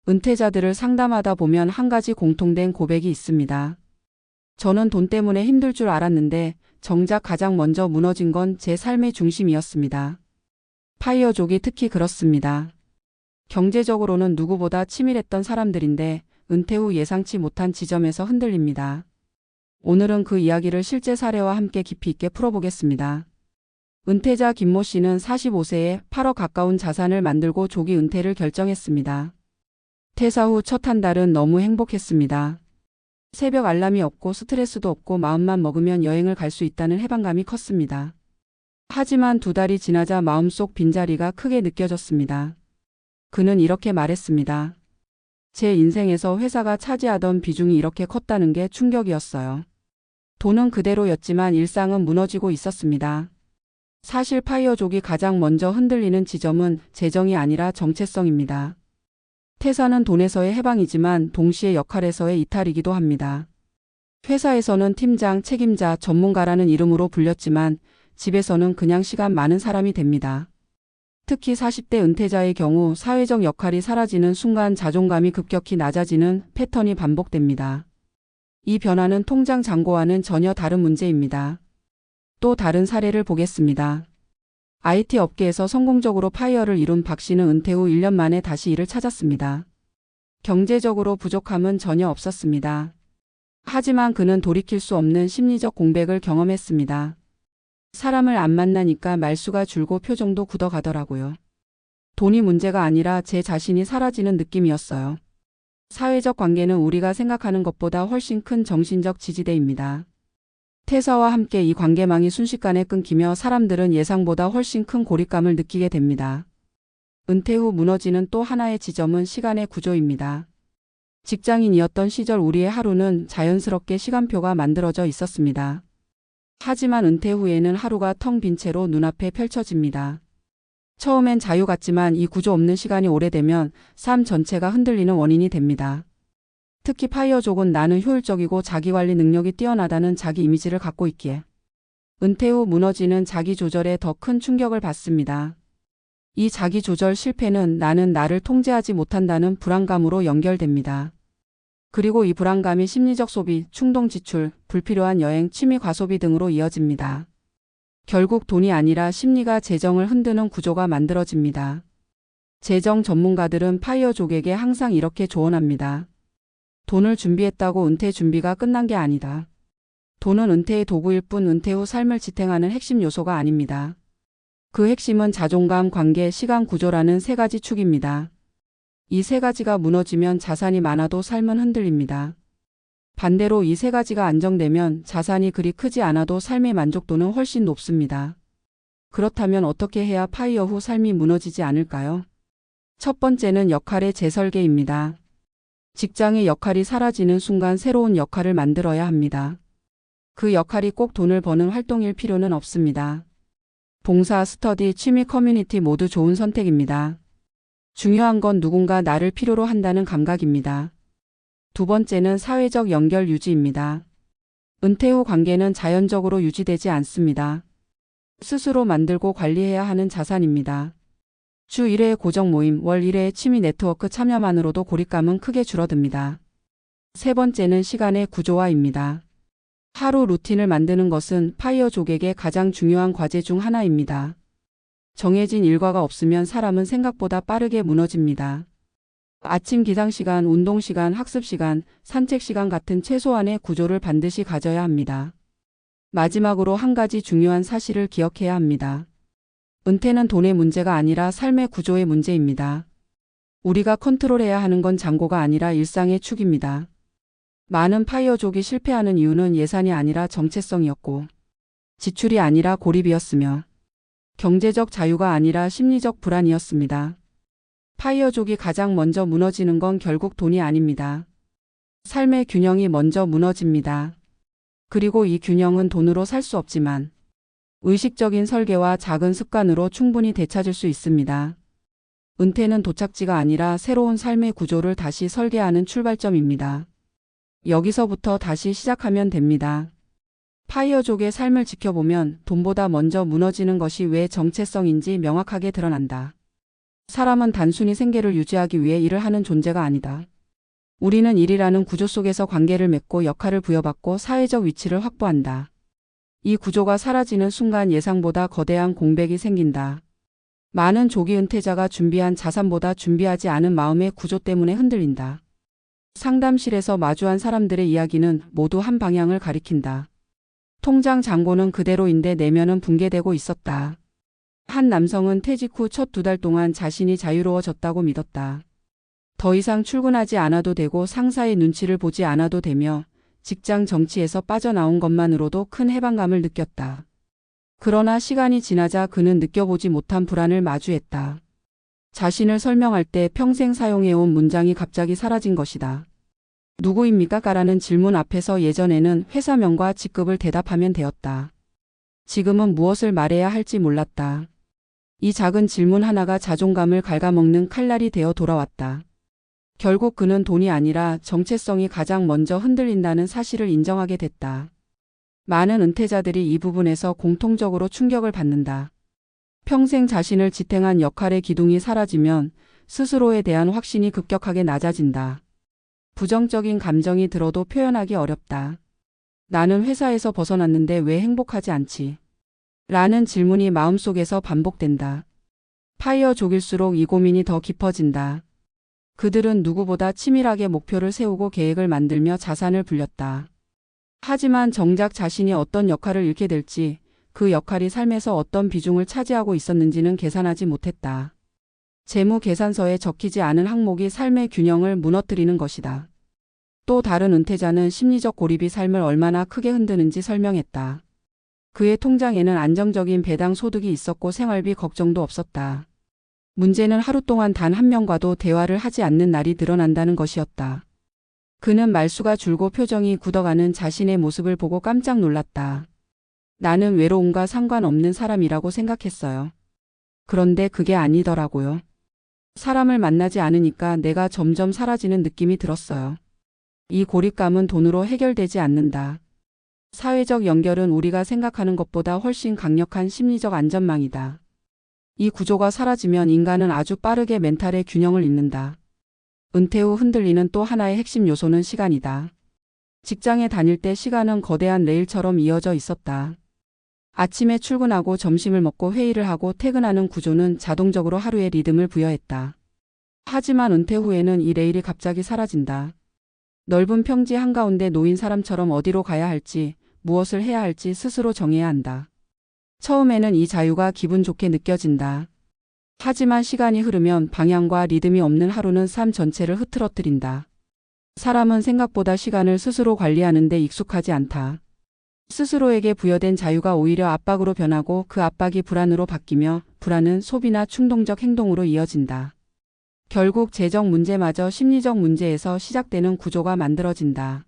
은퇴자들을 상담하다 보면 한 가지 공통된 고백이 있습니다. 저는 돈 때문에 힘들 줄 알았는데 정작 가장 먼저 무너진 건 제 삶의 중심이었습니다. 파이어족이 특히 그렇습니다. 경제적으로는 누구보다 치밀했던 사람들인데 은퇴 후 예상치 못한 지점에서 흔들립니다. 오늘은 그 이야기를 실제 사례와 함께 깊이 있게 풀어보겠습니다. 은퇴자 김모 씨는 45세에 8억 가까운 자산을 만들고 조기 은퇴를 결정했습니다. 퇴사 후 첫 한 달은 너무 행복했습니다. 새벽 알람이 없고 스트레스도 없고 마음만 먹으면 여행을 갈 수 있다는 해방감이 컸습니다. 하지만 2달이 지나자 마음속 빈자리가 크게 느껴졌습니다. 그는 이렇게 말했습니다. 제 인생에서 회사가 차지하던 비중이 이렇게 컸다는 게 충격이었어요. 돈은 그대로였지만 일상은 무너지고 있었습니다. 사실 파이어족이 가장 먼저 흔들리는 지점은 재정이 아니라 정체성입니다. 퇴사는 돈에서의 해방이지만 동시에 역할에서의 이탈이기도 합니다. 회사에서는 팀장, 책임자, 전문가라는 이름으로 불렸지만 집에서는 그냥 시간 많은 사람이 됩니다. 특히 40대 은퇴자의 경우 사회적 역할이 사라지는 순간 자존감이 급격히 낮아지는 패턴이 반복됩니다. 이 변화는 통장 잔고와는 전혀 다른 문제입니다. 또 다른 사례를 보겠습니다. IT 업계에서 성공적으로 파이어를 이룬 박 씨는 은퇴 후 1년 만에 다시 일을 찾았습니다. 경제적으로 부족함은 전혀 없었습니다. 하지만 그는 돌이킬 수 없는 심리적 공백을 경험했습니다. 사람을 안 만나니까 말수가 줄고 표정도 굳어가더라고요. 돈이 문제가 아니라 제 자신이 사라지는 느낌이었어요. 사회적 관계는 우리가 생각하는 것보다 훨씬 큰 정신적 지지대입니다. 퇴사와 함께 이 관계망이 순식간에 끊기며 사람들은 예상보다 훨씬 큰 고립감을 느끼게 됩니다. 은퇴 후 무너지는 또 하나의 지점은 시간의 구조입니다. 직장인이었던 시절 우리의 하루는 자연스럽게 시간표가 만들어져 있었습니다. 하지만 은퇴 후에는 하루가 텅 빈 채로 눈앞에 펼쳐집니다. 처음엔 자유 같지만 이 구조 없는 시간이 오래되면 삶 전체가 흔들리는 원인이 됩니다. 특히 파이어족은 나는 효율적이고 자기관리 능력이 뛰어나다는 자기 이미지를 갖고 있기에 은퇴 후 무너지는 자기조절에 더 큰 충격을 받습니다. 이 자기조절 실패는 나는 나를 통제하지 못한다는 불안감으로 연결됩니다. 그리고 이 불안감이 심리적 소비, 충동 지출, 불필요한 여행, 취미 과소비 등으로 이어집니다. 결국 돈이 아니라 심리가 재정을 흔드는 구조가 만들어집니다. 재정 전문가들은 파이어족에게 항상 이렇게 조언합니다. 돈을 준비했다고 은퇴 준비가 끝난 게 아니다. 돈은 은퇴의 도구일 뿐 은퇴 후 삶을 지탱하는 핵심 요소가 아닙니다. 그 핵심은 자존감, 관계, 시간 구조라는 3가지 축입니다. 이 3가지가 무너지면 자산이 많아도 삶은 흔들립니다. 반대로 이 3가지가 안정되면 자산이 그리 크지 않아도 삶의 만족도는 훨씬 높습니다. 그렇다면 어떻게 해야 파이어 후 삶이 무너지지 않을까요? 첫 번째는 역할의 재설계입니다. 직장의 역할이 사라지는 순간 새로운 역할을 만들어야 합니다. 그 역할이 꼭 돈을 버는 활동일 필요는 없습니다. 봉사, 스터디, 취미, 커뮤니티 모두 좋은 선택입니다. 중요한 건 누군가 나를 필요로 한다는 감각입니다. 두 번째는 사회적 연결 유지입니다. 은퇴 후 관계는 자연적으로 유지되지 않습니다. 스스로 만들고 관리해야 하는 자산입니다. 주 1회의 고정 모임, 월 1회의 취미 네트워크 참여만으로도 고립감은 크게 줄어듭니다. 세 번째는 시간의 구조화입니다. 하루 루틴을 만드는 것은 파이어족에게 가장 중요한 과제 중 하나입니다. 정해진 일과가 없으면 사람은 생각보다 빠르게 무너집니다. 아침 기상시간, 운동시간, 학습시간, 산책시간 같은 최소한의 구조를 반드시 가져야 합니다. 마지막으로 한 가지 중요한 사실을 기억해야 합니다. 은퇴는 돈의 문제가 아니라 삶의 구조의 문제입니다. 우리가 컨트롤해야 하는 건 잔고가 아니라 일상의 축입니다. 많은 파이어족이 실패하는 이유는 예산이 아니라 정체성이었고 지출이 아니라 고립이었으며 경제적 자유가 아니라 심리적 불안이었습니다. 파이어족이 가장 먼저 무너지는 건 결국 돈이 아닙니다. 삶의 균형이 먼저 무너집니다. 그리고 이 균형은 돈으로 살 수 없지만 의식적인 설계와 작은 습관으로 충분히 되찾을 수 있습니다. 은퇴는 도착지가 아니라 새로운 삶의 구조를 다시 설계하는 출발점입니다. 여기서부터 다시 시작하면 됩니다. 파이어족의 삶을 지켜보면 돈보다 먼저 무너지는 것이 왜 정체성인지 명확하게 드러난다. 사람은 단순히 생계를 유지하기 위해 일을 하는 존재가 아니다. 우리는 일이라는 구조 속에서 관계를 맺고 역할을 부여받고 사회적 위치를 확보한다. 이 구조가 사라지는 순간 예상보다 거대한 공백이 생긴다. 많은 조기 은퇴자가 준비한 자산보다 준비하지 않은 마음의 구조 때문에 흔들린다. 상담실에서 마주한 사람들의 이야기는 모두 한 방향을 가리킨다. 통장 잔고는 그대로인데 내면은 붕괴되고 있었다. 한 남성은 퇴직 후 첫 2달 동안 자신이 자유로워졌다고 믿었다. 더 이상 출근하지 않아도 되고 상사의 눈치를 보지 않아도 되며 직장 정치에서 빠져나온 것만으로도 큰 해방감을 느꼈다. 그러나 시간이 지나자 그는 느껴보지 못한 불안을 마주했다. 자신을 설명할 때 평생 사용해온 문장이 갑자기 사라진 것이다. 누구입니까? 라는 질문 앞에서 예전에는 회사명과 직급을 대답하면 되었다. 지금은 무엇을 말해야 할지 몰랐다. 이 작은 질문 하나가 자존감을 갉아먹는 칼날이 되어 돌아왔다. 결국 그는 돈이 아니라 정체성이 가장 먼저 흔들린다는 사실을 인정하게 됐다. 많은 은퇴자들이 이 부분에서 공통적으로 충격을 받는다. 평생 자신을 지탱한 역할의 기둥이 사라지면 스스로에 대한 확신이 급격하게 낮아진다. 부정적인 감정이 들어도 표현하기 어렵다. 나는 회사에서 벗어났는데 왜 행복하지 않지? 라는 질문이 마음속에서 반복된다. 파이어족일수록 이 고민이 더 깊어진다. 그들은 누구보다 치밀하게 목표를 세우고 계획을 만들며 자산을 불렸다. 하지만 정작 자신이 어떤 역할을 잃게 될지, 그 역할이 삶에서 어떤 비중을 차지하고 있었는지는 계산하지 못했다. 재무 계산서에 적히지 않은 항목이 삶의 균형을 무너뜨리는 것이다. 또 다른 은퇴자는 심리적 고립이 삶을 얼마나 크게 흔드는지 설명했다. 그의 통장에는 안정적인 배당 소득이 있었고 생활비 걱정도 없었다. 문제는 하루 동안 단 한 명과도 대화를 하지 않는 날이 늘어난다는 것이었다. 그는 말수가 줄고 표정이 굳어가는 자신의 모습을 보고 깜짝 놀랐다. 나는 외로움과 상관없는 사람이라고 생각했어요. 그런데 그게 아니더라고요. 사람을 만나지 않으니까 내가 점점 사라지는 느낌이 들었어요. 이 고립감은 돈으로 해결되지 않는다. 사회적 연결은 우리가 생각하는 것보다 훨씬 강력한 심리적 안전망이다. 이 구조가 사라지면 인간은 아주 빠르게 멘탈의 균형을 잃는다. 은퇴 후 흔들리는 또 하나의 핵심 요소는 시간이다. 직장에 다닐 때 시간은 거대한 레일처럼 이어져 있었다. 아침에 출근하고 점심을 먹고 회의를 하고 퇴근하는 구조는 자동적으로 하루의 리듬을 부여했다. 하지만 은퇴 후에는 이 레일이 갑자기 사라진다. 넓은 평지 한가운데 놓인 사람처럼 어디로 가야 할지, 무엇을 해야 할지 스스로 정해야 한다. 처음에는 이 자유가 기분 좋게 느껴진다. 하지만 시간이 흐르면 방향과 리듬이 없는 하루는 삶 전체를 흐트러뜨린다. 사람은 생각보다 시간을 스스로 관리하는 데 익숙하지 않다. 스스로에게 부여된 자유가 오히려 압박으로 변하고 그 압박이 불안으로 바뀌며 불안은 소비나 충동적 행동으로 이어진다. 결국 재정 문제마저 심리적 문제에서 시작되는 구조가 만들어진다.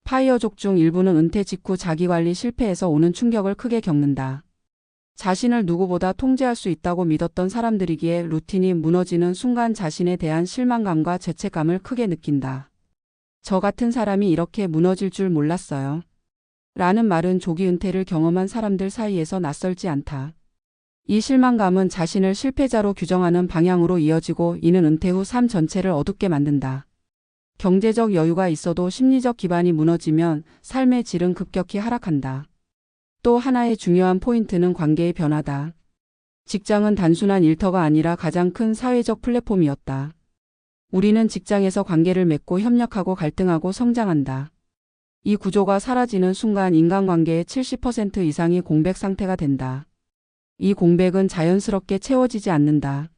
파이어족 중 일부는 은퇴 직후 자기관리 실패에서 오는 충격을 크게 겪는다. 자신을 누구보다 통제할 수 있다고 믿었던 사람들이기에 루틴이 무너지는 순간 자신에 대한 실망감과 죄책감을 크게 느낀다. 저 같은 사람이 이렇게 무너질 줄 몰랐어요. 라는 말은 조기 은퇴를 경험한 사람들 사이에서 낯설지 않다. 이 실망감은 자신을 실패자로 규정하는 방향으로 이어지고 이는 은퇴 후 삶 전체를 어둡게 만든다. 경제적 여유가 있어도 심리적 기반이 무너지면 삶의 질은 급격히 하락한다. 또 하나의 중요한 포인트는 관계의 변화다. 직장은 단순한 일터가 아니라 가장 큰 사회적 플랫폼이었다. 우리는 직장에서 관계를 맺고 협력하고 갈등하고 성장한다. 이 구조가 사라지는 순간 인간관계의 70% 이상이 공백 상태가 된다. 이 공백은 자연스럽게 채워지지 않는다.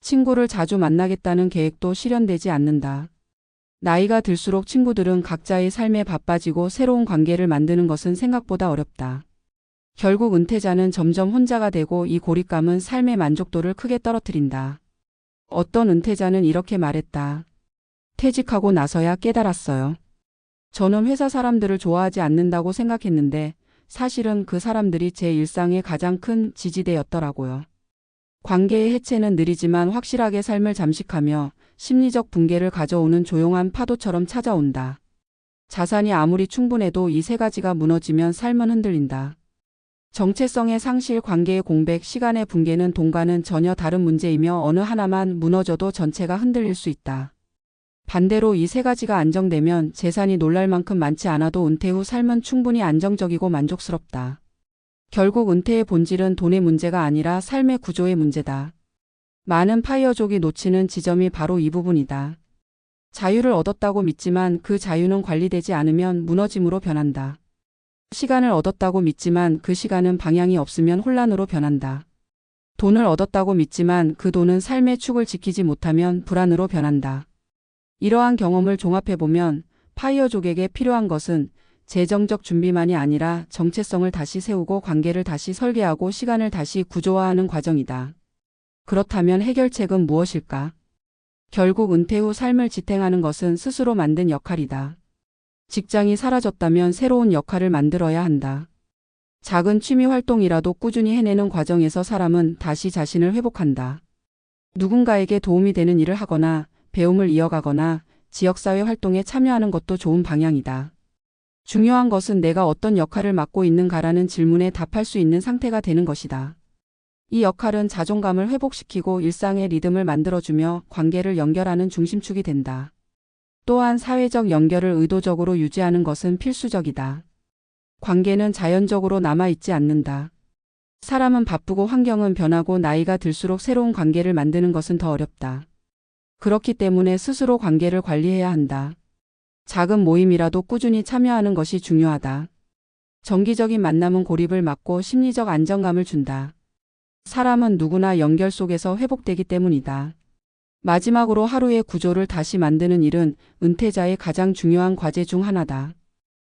친구를 자주 만나겠다는 계획도 실현되지 않는다. 나이가 들수록 친구들은 각자의 삶에 바빠지고 새로운 관계를 만드는 것은 생각보다 어렵다. 결국 은퇴자는 점점 혼자가 되고 이 고립감은 삶의 만족도를 크게 떨어뜨린다. 어떤 은퇴자는 이렇게 말했다. 퇴직하고 나서야 깨달았어요. 저는 회사 사람들을 좋아하지 않는다고 생각했는데 사실은 그 사람들이 제 일상의 가장 큰 지지대였더라고요. 관계의 해체는 느리지만 확실하게 삶을 잠식하며 심리적 붕괴를 가져오는 조용한 파도처럼 찾아온다. 자산이 아무리 충분해도 이 세 가지가 무너지면 삶은 흔들린다. 정체성의 상실, 관계의 공백, 시간의 붕괴는 돈과는 전혀 다른 문제이며 어느 하나만 무너져도 전체가 흔들릴 수 있다. 반대로 이 세 가지가 안정되면 재산이 놀랄 만큼 많지 않아도 은퇴 후 삶은 충분히 안정적이고 만족스럽다. 결국 은퇴의 본질은 돈의 문제가 아니라 삶의 구조의 문제다. 많은 파이어족이 놓치는 지점이 바로 이 부분이다. 자유를 얻었다고 믿지만 그 자유는 관리되지 않으면 무너짐으로 변한다. 시간을 얻었다고 믿지만 그 시간은 방향이 없으면 혼란으로 변한다. 돈을 얻었다고 믿지만 그 돈은 삶의 축을 지키지 못하면 불안으로 변한다. 이러한 경험을 종합해보면 파이어족에게 필요한 것은 재정적 준비만이 아니라 정체성을 다시 세우고 관계를 다시 설계하고 시간을 다시 구조화하는 과정이다. 그렇다면 해결책은 무엇일까? 결국 은퇴 후 삶을 지탱하는 것은 스스로 만든 역할이다. 직장이 사라졌다면 새로운 역할을 만들어야 한다. 작은 취미 활동이라도 꾸준히 해내는 과정에서 사람은 다시 자신을 회복한다. 누군가에게 도움이 되는 일을 하거나 배움을 이어가거나 지역사회 활동에 참여하는 것도 좋은 방향이다. 중요한 것은 내가 어떤 역할을 맡고 있는가라는 질문에 답할 수 있는 상태가 되는 것이다. 이 역할은 자존감을 회복시키고 일상의 리듬을 만들어주며 관계를 연결하는 중심축이 된다. 또한 사회적 연결을 의도적으로 유지하는 것은 필수적이다. 관계는 자연적으로 남아있지 않는다. 사람은 바쁘고 환경은 변하고 나이가 들수록 새로운 관계를 만드는 것은 더 어렵다. 그렇기 때문에 스스로 관계를 관리해야 한다. 작은 모임이라도 꾸준히 참여하는 것이 중요하다. 정기적인 만남은 고립을 막고 심리적 안정감을 준다. 사람은 누구나 연결 속에서 회복되기 때문이다. 마지막으로 하루의 구조를 다시 만드는 일은 은퇴자의 가장 중요한 과제 중 하나다.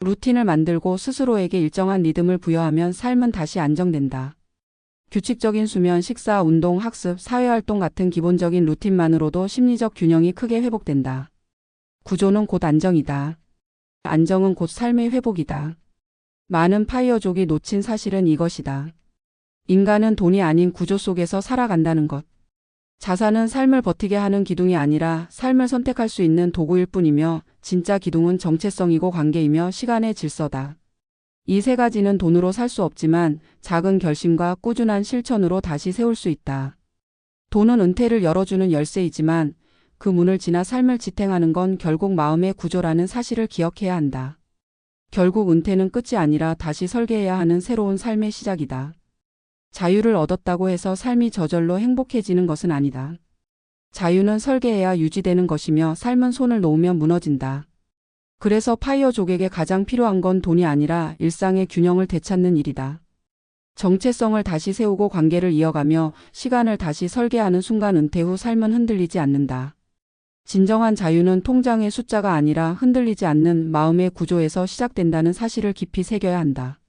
루틴을 만들고 스스로에게 일정한 리듬을 부여하면 삶은 다시 안정된다. 규칙적인 수면, 식사, 운동, 학습, 사회활동 같은 기본적인 루틴만으로도 심리적 균형이 크게 회복된다. 구조는 곧 안정이다. 안정은 곧 삶의 회복이다. 많은 파이어족이 놓친 사실은 이것이다. 인간은 돈이 아닌 구조 속에서 살아간다는 것. 자산은 삶을 버티게 하는 기둥이 아니라 삶을 선택할 수 있는 도구일 뿐이며 진짜 기둥은 정체성이고 관계이며 시간의 질서다. 이 세 가지는 돈으로 살 수 없지만 작은 결심과 꾸준한 실천으로 다시 세울 수 있다. 돈은 은퇴를 열어주는 열쇠이지만 그 문을 지나 삶을 지탱하는 건 결국 마음의 구조라는 사실을 기억해야 한다. 결국 은퇴는 끝이 아니라 다시 설계해야 하는 새로운 삶의 시작이다. 자유를 얻었다고 해서 삶이 저절로 행복해지는 것은 아니다. 자유는 설계해야 유지되는 것이며 삶은 손을 놓으면 무너진다. 그래서 파이어족에게 가장 필요한 건 돈이 아니라 일상의 균형을 되찾는 일이다. 정체성을 다시 세우고 관계를 이어가며 시간을 다시 설계하는 순간 은퇴 후 삶은 흔들리지 않는다. 진정한 자유는 통장의 숫자가 아니라 흔들리지 않는 마음의 구조에서 시작된다는 사실을 깊이 새겨야 한다.